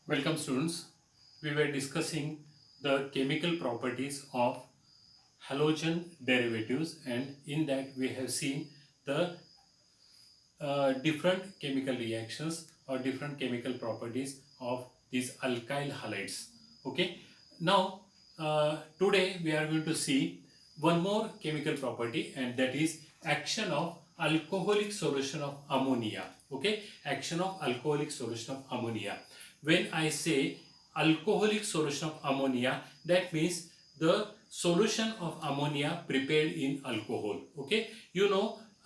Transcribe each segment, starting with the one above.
Welcome students. We were discussing the chemical properties of halogen derivatives, and in that we have seen the different chemical reactions or different chemical properties of these alkyl halides. Okay. Now today we are going to see one more chemical property, and that is action of alcoholic solution of ammonia. Okay, action of alcoholic solution of ammonia. When I say alcoholic solution of ammonia, that means the solution of ammonia prepared in alcohol. Okay,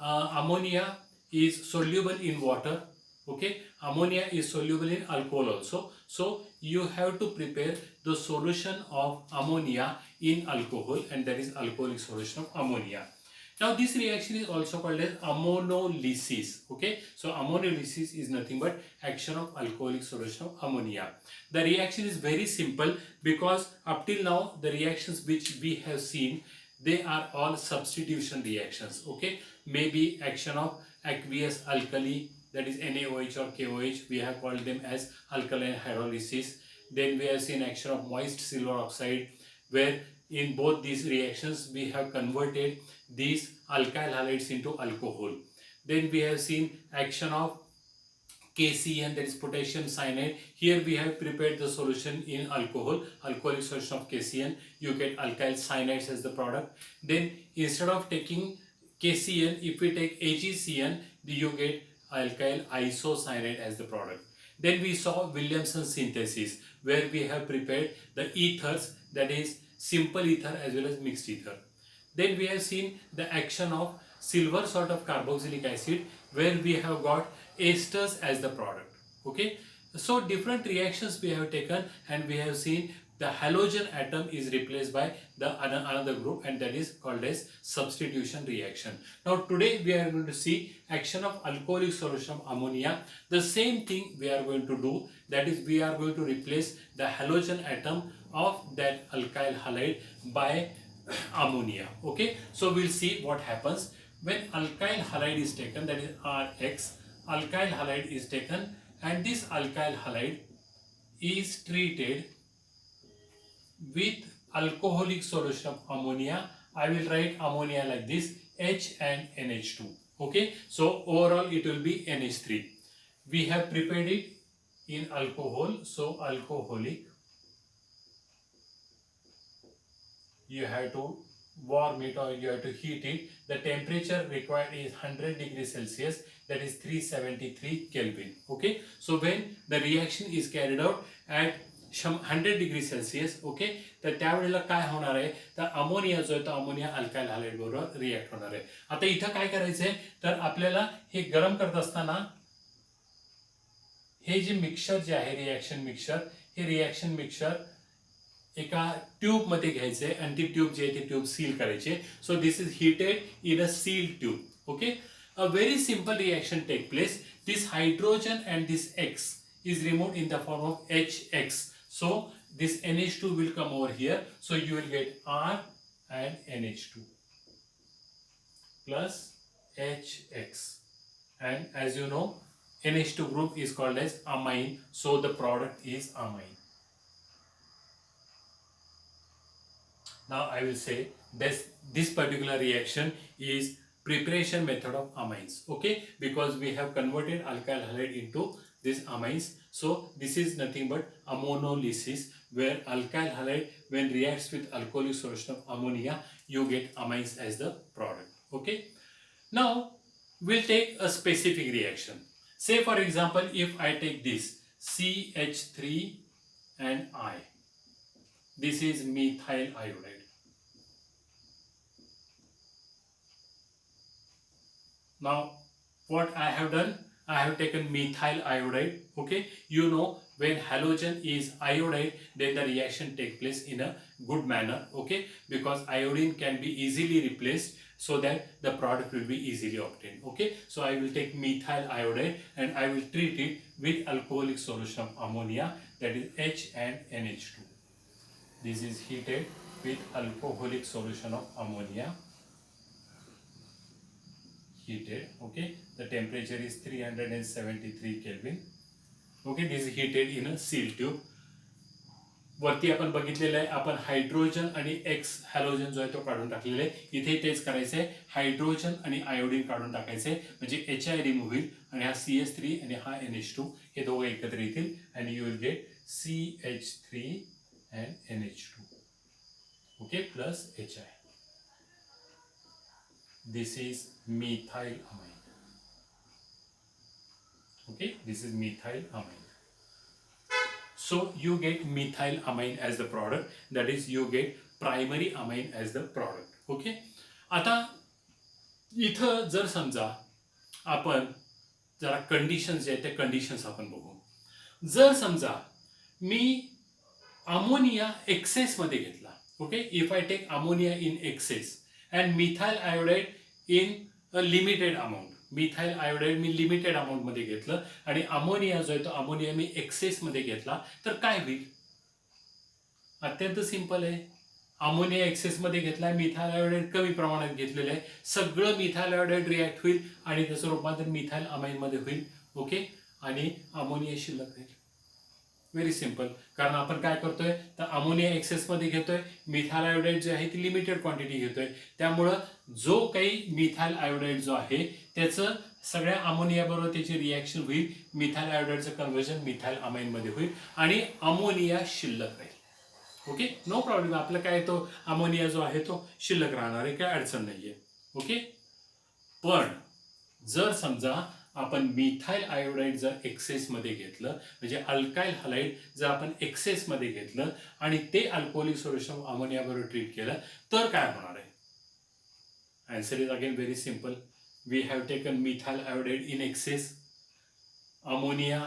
ammonia is soluble in water. Okay, ammonia is soluble in alcohol also. So you have to prepare the solution of ammonia in alcohol, and that is alcoholic solution of ammonia. Now this reaction is also called as ammonolysis. Okay, so ammonolysis is nothing but action of alcoholic solution of ammonia. The reaction is very simple because up till now the reactions which we have seen, they are all substitution reactions. Okay, maybe action of aqueous alkali, that is NaOH or KOH, we have called them as alkaline hydrolysis. Then we have seen action of moist silver oxide, where in both these reactions we have converted these alkyl halides into alcohol. Then we have seen action of KCN, that is potassium cyanide. Here we have prepared the solution in alcohol, alcoholic solution of KCN. You get alkyl cyanides as the product. Then instead of taking KCN, if we take AgCN, you get alkyl isocyanide as the product. Then we saw Williamson synthesis, where we have prepared the ethers, that is simple ether as well as mixed ether. Then we have seen the action of silver salt of carboxylic acid, where we have got esters as the product. Okay, so different reactions we have taken, and we have seen the halogen atom is replaced by the another group, and that is called as substitution reaction. Now today we are going to see action of alcoholic solution of ammonia. The same thing we are going to do, that is we are going to replace the halogen atom of that alkyl halide by ammonia. Okay, so we'll see what happens when alkyl halide is taken, that is Rx. Alkyl halide is taken, and this alkyl halide is treated with alcoholic solution of ammonia. I will write ammonia like this, H and NH2. Okay, so overall it will be NH3. We have prepared it in alcohol, so alcoholic. You have to warm it or you have to heat it. The temperature required is 100 degrees Celsius, that is 373 Kelvin. Okay, so when the reaction is carried out at 100 degree Celsius, okay, तर त्यावेळेला काय होणार आहे, तर ammonia जो आहे तो ammonia alkyl hydride बरोबर रिएक्ट होणार आहे. आता इथं काय करायचंय, तर आपल्याला हे गरम करत असताना हे जे मिक्सचर जे आहे रिएक्शन मिक्सचर, हे रिएक्शन मिक्सचर एका ट्यूब मध्ये घ्यायचे आणि ती ट्यूब जी आहे ती ट्यूब सील करायची. So this is heated in a sealed tube. Okay, a very simple reaction take place. This hydrogen and this X is removed in the form of HX. So this NH2 will come over here. So you will get R and NH2 plus HX. And as you know, NH2 group is called as amine. So the product is amine. Now I will say this particular reaction is preparation method of amines. Okay, because we have converted alkyl halide into these amines. So this is nothing but ammonolysis, where alkyl halide when reacts with alcoholic solution of ammonia, you get amines as the product. Okay, now we'll take a specific reaction. Say for example, if I take this CH3 and I, this is methyl iodide. Now what I have done, I have taken methyl iodide. Okay, you know when halogen is iodide, then the reaction take place in a good manner. Okay, because iodine can be easily replaced, so that the product will be easily obtained. Okay, so I will take methyl iodide and I will treat it with alcoholic solution of ammonia, that is H and NH2. This is heated with alcoholic solution of ammonia. Heated. Okay, the temperature is 373 Kelvin. Okay, this is heated in a seal tube. वरती आपण बघितलेलं आहे, आपण hydrogen आणि x halogen जो आहे तो काढून टाकलेला आहे. इथे तेच करायचं आहे, हायड्रोजन आणि आयोडीन काढून टाकायचे, म्हणजे HI रिमूव्ह होईल आणि हा CH3 आणि हा NH2 हे दोघं एकत्र येतील आणि you will get CH3 and NH2. Okay, plus HI. This is methyl amine. Okay, this is methyl amine. So you get methyl amine as the product, that is you get primary amine as the product. Okay, आता इथं जर समजा आपण जरा conditions जे आहेत त्या conditions आपण बघू. जर समजा मी अमोनिया एक्सेस मध्ये घेतला, okay, if I take ammonia in excess and methyl iodide in a limited amount, methyl iodide मी लिमिटेड अमाऊंट मध्ये घेतलं आणि अमोनिया जो आहे तो अमोनिया मी एक्सेस मध्ये घेतला, तर काय होईल? अत्यंत सिंपल आहे. अमोनिया एक्सेस मध्ये घेतलाय, मिथाइल आयोडाइड कमी प्रमाणात घेतलेलं आहे, सगळं मिथाइल आयोडाइड रिॲक्ट होईल आणि त्याचं रूपांतर मिथाइल अमाइन मध्ये होईल. ओके, आणि अमोनिया शिल्लक राहील. Very simple. कारण आपण काय करतोय, तर अमोनिया एक्सेस मध्ये घेतोय, मिथाइल आयोडाइड जे आहे ती लिमिटेड क्वांटिटी घेतोय, त्यामुळं जो काही मिथाइल आयोडाइड जो आहे त्याचं सगळ्या अमोनिया बरोबर त्याची रिॲक्शन होईल, मिथाइल आयोडाइडचं कन्व्हर्जन मिथाइल अमाइन मध्ये होईल आणि अमोनिया शिल्लक राहील. Okay, no problem. आपलं काय, तो अमोनिया जो आहे तो शिल्लक राहणार आहे, काय अडचण नाहीये. ओके, पण जर समजा आपण मिथाइल आयोडाइड जर एक्सेस मध्ये घेतलं, म्हणजे अल्काइल हलाइड जर आपण एक्सेस मध्ये घेतलं आणि ते अल्कोहोलिक सोल्युशन अमोनिया बरोबर ट्रीट केलं, तर काय होणार आहे? Answer is again very simple. We have taken methyl iodide in excess, ammonia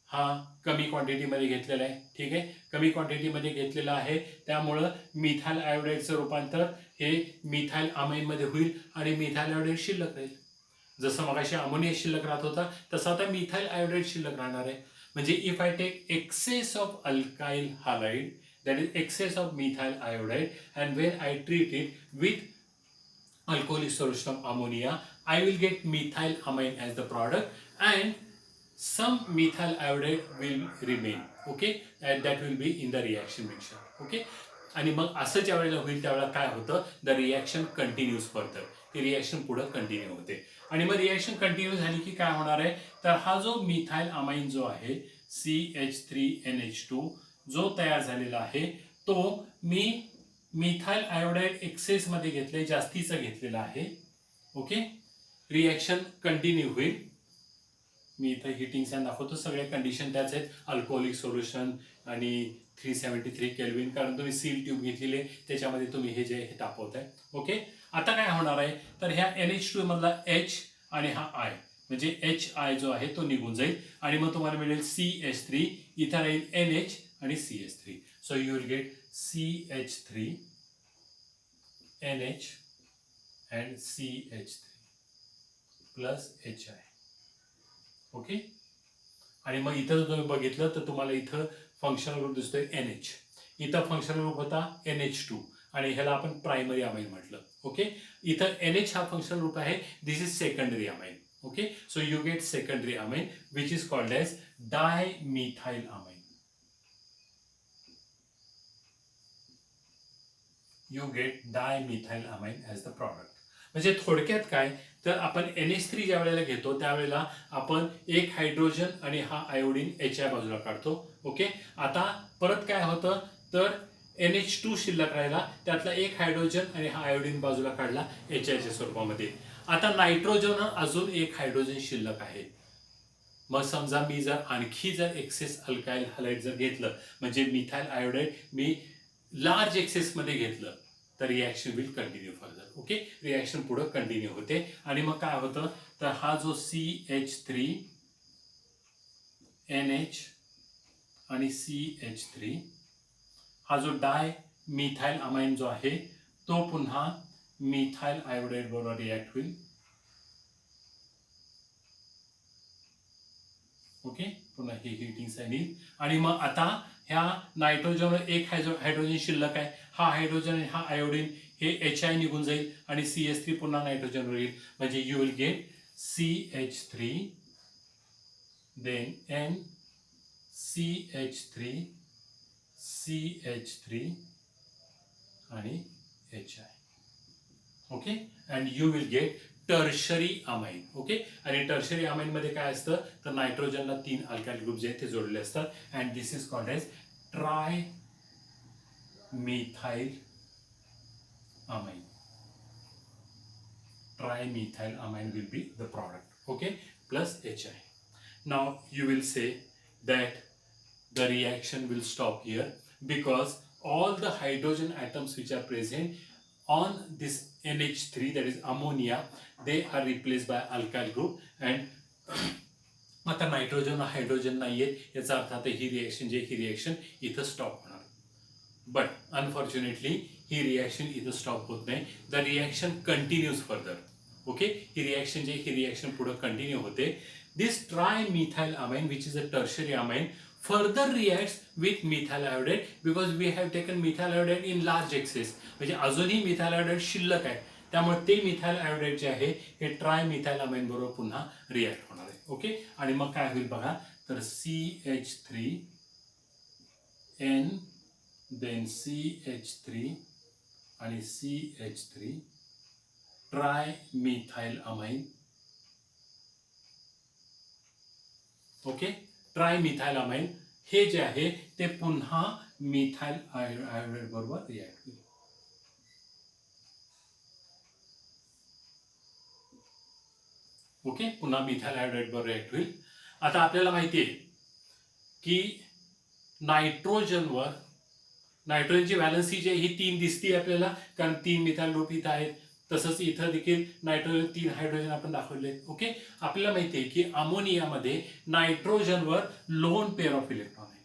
हा कमी क्वांटिटीमध्ये घेतलेला आहे. ठीक आहे, कमी क्वांटिटीमध्ये घेतलेला आहे, त्यामुळं मिथाइल आयोडाइडचं रूपांतर हे मिथाइल अमाइनमध्ये होईल आणि मिथाइल आयोडाइड शिल्लक राहील. जसं मगाशी अमोनिया शिल्लक राहत होता, तसं आता मिथाइल आयोडाइड शिल्लक राहणार आहे. म्हणजे if I take excess of alkyl halide, that is excess of methyl iodide, and when I treat it with alcoholic solution of ammonia, I will get methyl amine as the product and some methyl iodide will remain. Okay, and that will be in the reaction mixture. Okay, आणि मग असं ज्या वेळेला होईल त्यावेळेला काय होतं, the reaction continues further, ती रिॲक्शन पुढे कंटिन्यू होते आणि मग रिॲक्शन कंटिन्यू झाली की काय होणार आहे, तर हा जो मिथाइल अमाइन जो आहे CH3NH2 जो तयार झालेला आहे, तो मी मिथाइल आयोडाइड एक्सेस मध्ये घेतले, जास्तीचा घेतलेला आहे. ओके, रिॲक्शन कंटिन्यू होईल. मी इथं हिटिंग सॅन दाखवतो, सगळ्या कंडिशन त्याच आहेत, अल्कोहोलिक सोल्युशन आणि 373 केल्विन, कारण तुम्ही सील ट्यूब घेतलेली आहे त्याच्यामध्ये तुम्ही हे जे हे तापवताय. ओके, आता काय होणार आहे, तर ह्या NH2 मधला H आणि हा I, म्हणजे HI जो आहे तो निघून जाईल आणि मग तुम्हाला मिळेल CH3, इथं राहील NH आणि CH3. So you will get CH3 NH and CH3 plus HI. Okay, आणि मग इथं जर तुम्ही बघितलं तर तुम्हाला इथं फंक्शनल ग्रुप दिसतोय NH, इथं फंक्शनल ग्रुप होता NH2 आणि ह्याला आपण प्रायमरी अमाइन म्हटलं. ओके, इथं NH हा फंक्शनल ग्रुप आहे, this is secondary amine. Okay, so you get secondary amine which is called as dimethyl amine. You get dimethyl amine as the product. म्हणजे थोडक्यात काय, तर आपण NH3 ज्या वेळेला घेतो त्यावेळेला आपण एक हायड्रोजन आणि हा आयोडीन HI बाजूला काढतो. ओके, आता परत काय होतं, तर NH2 शिल्लक राहिला, त्यातला एक हायड्रोजन आणि हा आयोडीन बाजूला काढला HIच्या स्वरूपामध्ये. आता नायट्रोजन अजून एक हायड्रोजन शिल्लक आहे. मग समजा मी जर आणखी जर एक्सेस अल्काइल हलाइड जर घेतलं, म्हणजे मिथाइल आयोडाइड मी लार्ज एक्सेस मध्ये घेतलं, तर reaction will continue further. Okay, reaction पुढे कंटिन्यू होते आणि मग काय होतं, तर हा जो CH3 NH आणि CH3 हा जो डाय मिथाइल अमाइन जो आहे तो पुन्हा मिथाइल आयोडाइड बरोबर रिॲक्ट होईल. ओके, पुन्हा हे हिटिंग साइन येईल आणि मग आता ह्या नायट्रोजनवर एक हायड्रोजन शिल्लक आहे, हा हायड्रोजन आणि हा आयोडीन हे HI निघून जाईल आणि CH3 पुन्हा नायट्रोजनवर येईल, म्हणजे you will get CH3 then CH3 CH3 आणि HI. Okay, and you will gate tertiary amine. Okay, आणि टर्शरी अमाइन मध्ये काय असतं तर नायट्रोजनला 3 अल्काइल ग्रुप जे आहेत ते जोडलेले असतात. And this is called as trimethyl amine. Trimethyl amine will be the product. Okay, plus HI. Now you will say that the reaction will stop here because all the hydrogen atoms which are present on this NH3, that is ammonia, they are replaced by alkyl group. And आता nitrogen hydrogen नाही आहेत याचा अर्थ आता ही reaction इथं stop होणार. But unfortunately ही रिएक्शन इथं स्टॉप होत नाही. The reaction continues further. Okay, ही रिएक्शन पुढे कंटिन्यू होते. This trimethyl amine which is a tertiary amine further reacts with methyl iodide because we have taken methyl iodide in large excess. म्हणजे अजूनही methyl iodide शिल्लक आहे, त्यामुळे ते methyl iodide जे आहे हे ट्रायमिथाइल अमाइन बरोबर पुन्हा रिॲक्ट होणार आहे. ओके, आणि मग काय होईल बघा तर CH3N then CH3 आणि CH3 ट्रायमिथाइल अमाइन. ओके, ट्रायमिथाइल अमाइन हे जे आहे ते पुन्हा मिथाइल आयोडाइड बरोबर रिॲक्ट होईल. ओके, पुन्हा मिथाइल आयोडाइड बरोबर रिॲक्ट होईल. आता आपल्याला माहिती आहे की नायट्रोजनची व्हॅलन्सी जी आहे ही 3 दिसते आपल्याला, कारण 3 मिथाइल ग्रुप इथं आहेत. तसंच इथं देखील नायट्रोजन 3 हायड्रोजन आपण दाखवले. ओके, आपल्याला माहिती आहे की अमोनियामध्ये नायट्रोजनवर लोन पेअर ऑफ इलेक्ट्रॉन आहे.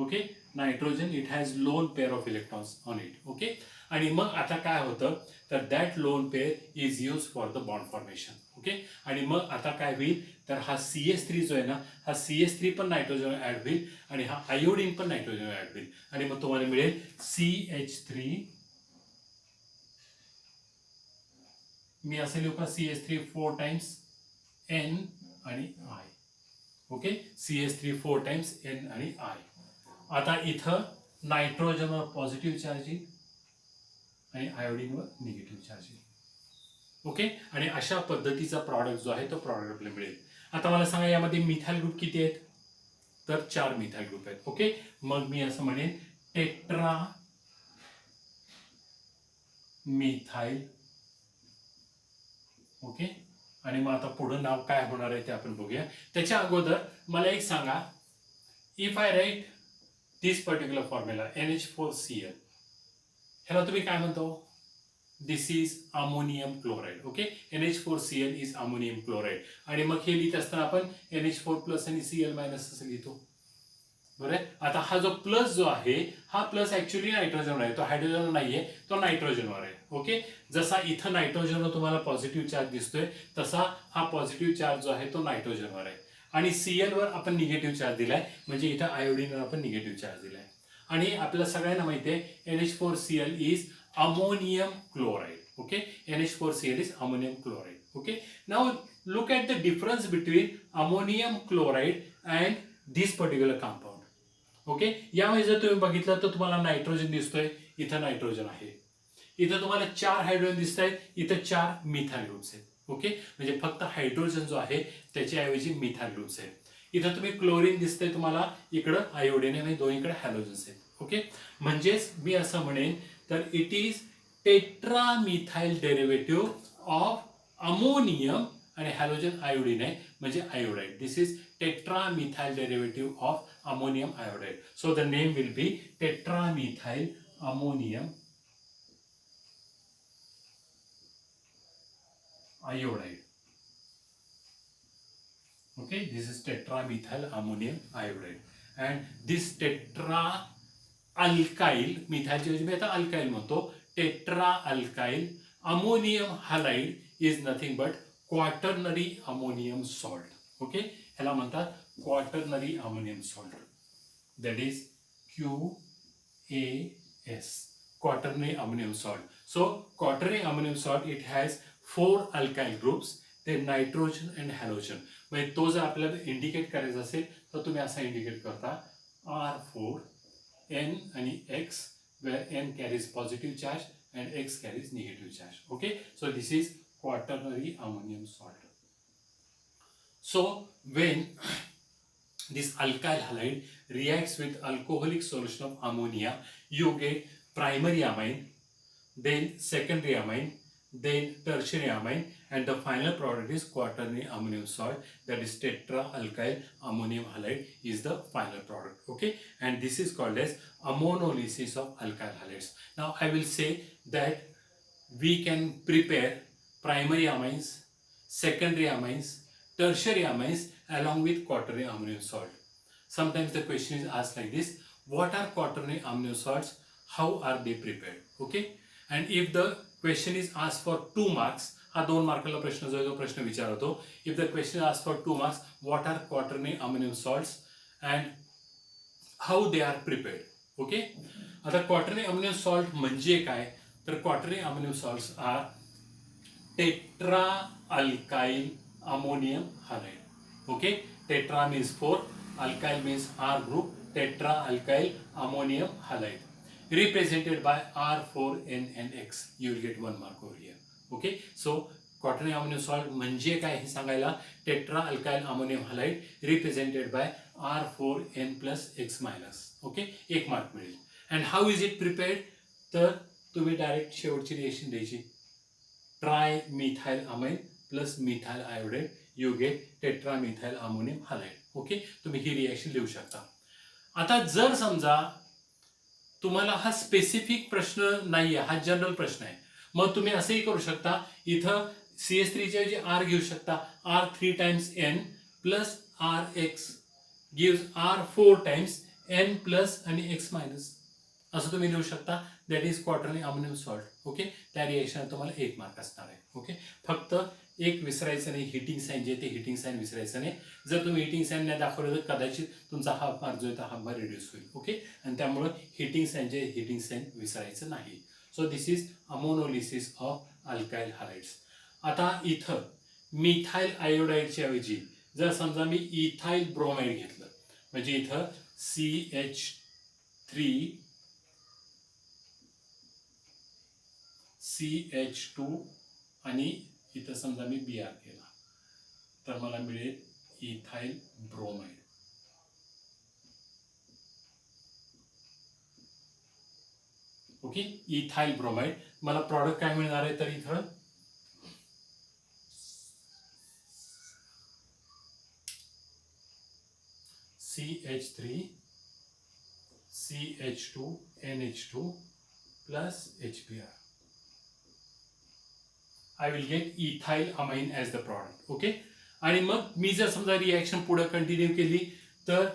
Okay, nitrogen it has lone pair of electrons on it. Okay, आणि मग आता काय होतं तर that lone pair is use for the bond formation. Okay, आणि मग आता काय होईल तर हा CH3 जो आहे ना हा CH3 पण नायट्रोजन ऍड होईल आणि हा आयोडीन पण नायट्रोजन ऍड होईल आणि मग तुम्हाला मिळेल CH3. मी असे लिहू का CH3 4 टाइम्स N आणि I. Okay, CH3 4 times N आणि I. आता इथं नायट्रोजनवर पॉझिटिव्ह चार्ज येईल आणि आयोडीनवर निगेटिव्ह चार्ज येईल. ओके, आणि अशा पद्धतीचा प्रॉडक्ट जो आहे तो प्रॉडक्ट आपल्याला मिळेल. आता मला सांगा यामध्ये मिथाइल ग्रुप किती आहेत तर 4 मिथाइल ग्रुप आहेत. ओके, मग मी असं म्हणेन टेट्रा मिथाइल. ओके, आणि मग आता पुढे नाव काय होणार आहे ते आपण बघूया. त्याच्या अगोदर मला एक सांगा, if I write this particular formula NH4Cl, ह्याला तुम्ही काय म्हणतो? This is ammonium chloride. Okay, NH4Cl is ammonium chloride. आणि मग हे लिहित असताना आपण NH4 प्लस आणि Cl मायनस असं लिहितो. बरं, आता हा जो प्लस जो आहे हा प्लस ऍक्च्युअली नायट्रोजनवर आहे, तो हायड्रोजन नाहीये, तो नायट्रोजनवर आहे. ओके, जसा इथं नायट्रोजनवर तुम्हाला पॉझिटिव्ह चार्ज दिसतोय तसा हा पॉझिटिव्ह चार्ज जो आहे तो नायट्रोजनवर आहे. आणि Cl वर आपण निगेटिव्ह चार्ज दिलाय, म्हणजे इथं आयोडीनवर आपण निगेटिव्ह चार्ज दिलाय. आणि आपल्याला सगळ्यांना माहिती आहे NH4Cl is ammonium chloride. Okay, NH4Cl is ammonium chloride. Okay, now look at the difference between ammonium chloride and this particular compound. Okay, यामध्ये जर तुम्ही बघितलं तर तुम्हाला नायट्रोजन दिसतोय, इथं नायट्रोजन आहे. इथं तुम्हाला 4 हायड्रोजन दिसत आहेत, इथं 4 मिथाइल ग्रुप्स आहेत. ओके, म्हणजे फक्त हायड्रोजन जो आहे त्याच्याऐवजी मिथाइल ग्रुप्स आहेत. इथं तुम्ही क्लोरीन दिसतंय तुम्हाला, इकडं आयोडीन आणि दोन्हीकडे हॅलोजन्स आहेत. ओके, म्हणजेच मी असं म्हणेन तर it is टेट्रामिथाइल derivative of ammonium आणि हॅलोजन आयोडीन आहे म्हणजे iodide. This is टेट्रामिथाइल derivative of ammonium iodide. So the name will be टेट्रामिथाइल ammonium iodide. Okay, this is tetramethyl ammonium iodide, and this tetra alkyl methyl ची मी आता alkyl म्हणतो, tetra alkyl ammonium halide is nothing but quaternary ammonium salt. Okay, ह्याला म्हणतात quaternary ammonium salt, that is QaS, quaternary ammonium salt. So quaternary ammonium salt, it has 4 alkyl groups, then nitrogen and halogen. म्हणजे तो जर आपल्याला indicate करायचा असेल तर तुम्ही असा इंडिकेट करता R4 N आणि X, where N carries positive charge and X carries negative charge. Okay, so this is quaternary ammonium salt. So when this alkyl halide reacts with alcoholic solution of ammonia, you get primary amine, then secondary amine, then tertiary amine, and the final product is quaternary ammonium salt, that is tetra alkyl ammonium halide is the final product. Okay, and this is called as ammonolysis of alkyl halides. Now I will say that we can prepare primary amines, secondary amines, tertiary amines along with quaternary ammonium salt. Sometimes the question is asked like this: what are quaternary ammonium salts? How are they prepared? Okay, and if the question is asked for 2 marks, हा 2 मार्काला प्रश्न जो आहे तो प्रश्न विचारतो. If the question is asked for 2 marks, what are quaternary ammonium salts and how they are prepared? Okay, आता quaternary ammonium salt म्हणजे काय? तर quaternary ammonium salts are tetra alkyl ammonium halide. Okay, tetra means 4, alkyl means R group, tetra alkyl ammonium halide, represented by R4N and X. You will get 1 mark over here. Okay, so quaternary ammonium salt म्हणजे काय हे सांगायला tetra alkyl ammonium halide represented by R4N plus X minus. Okay, 1 mark मिळेल. And how is it prepared? तर तुम्ही direct शेवटची reaction द्यायची. Trimethyl amine plus methyl iodide, you get tetramethyl ammonium halide. Okay, तुम्ही ही रिएक्शन लिहू शकता. आता जर समजा तुम्हाला हा स्पेसिफिक प्रश्न नाहीये, हा जनरल प्रश्न आहे, मग तुम्ही असंही करू शकता. इथं CH3 चे जे R घेऊ शकता, R3 times N plus RX gives R4 times N plus आणि X मायनस, असं तुम्ही लिहू शकता. That is quaternary ammonium salt. Okay, त्या रिएक्शन तुम्हाला 1 मार्क असणार आहे. ओके, फक्त एक विसरायचं नाही, हिटिंग साईन जे ते हिटिंग साईन विसरायचं नाही. जर तुम्ही हिटिंग साईन नाही दाखवलं तर कदाचित तुमचा हाफ मार्क जो आहे तो हाफ मार्क रिड्यूस होईल. ओके, आणि त्यामुळे हिटिंग साईन जे हिटिंग साईन विसरायचं नाही. So this is ammonolysis of alkyl halides. आता इथं मिथाइल आयोडाईडच्या ऐवजी जर समजा मी इथाइल ब्रोमाइड घेतलं, म्हणजे इथं CH2 आणि इथं समजा मी Br केला, तर मला मिळेल ethyl bromide. Okay, ethyl bromide. मला प्रॉडक्ट काय मिळणार आहे, तर इथं CH3 CH2 NH2 plus HBr. I will get ethyl amine as the product. Okay, आणि मग मी जर समजा रिएक्शन पुढे कंटिन्यू केली तर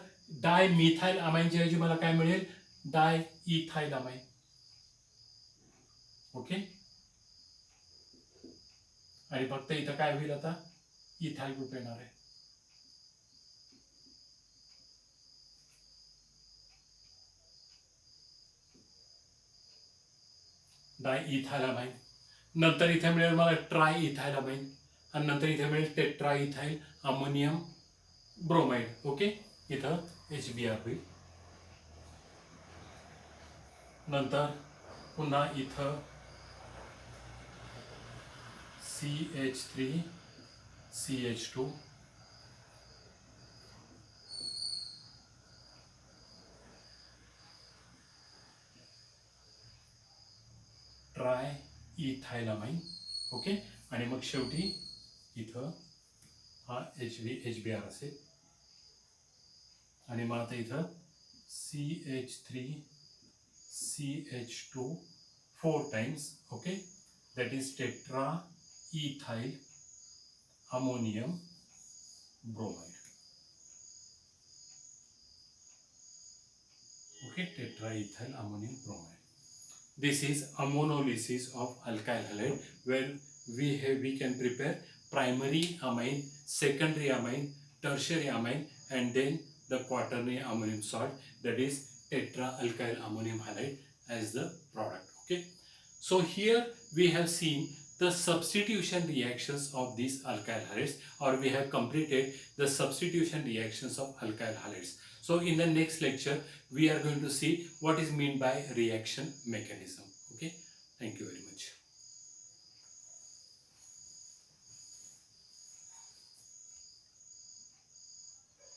डायमिथाइल अमाइनच्या ऐवजी मला काय मिळेल, डाय इथाइल अमाइन. ओके, आणि फक्त इथं काय होईल, आता इथाइल ग्रुप येणार आहे. डाय इथाइल अमाइन. नंतर इथे मिळेल मला ट्राय इथाइल अमाइन, आणि नंतर इथे मिळेल tetra ethyl ammonium bromide. Okay, इथं HBr होईल. नंतर पुन्हा इथं CH3 CH2 try ethyl amine. Okay, आणि मग शेवटी इथं हा HBr असेल, आणि मग आता इथं CH3 CH2 4 times. Okay, that is tetra ethyl ammonium bromide. Okay, tetra ethyl ammonium bromide. This is ammonolysis of alkyl halide, where we can prepare primary amine, secondary amine, tertiary amine, and then the quaternary ammonium salt, that is tetra alkyl ammonium halide as the product. Okay, so here we have seen the substitution reactions of these alkyl halides, or we have completed the substitution reactions of alkyl halides. So in the next lecture, we are going to see what is meant by reaction mechanism. Okay, thank you very much.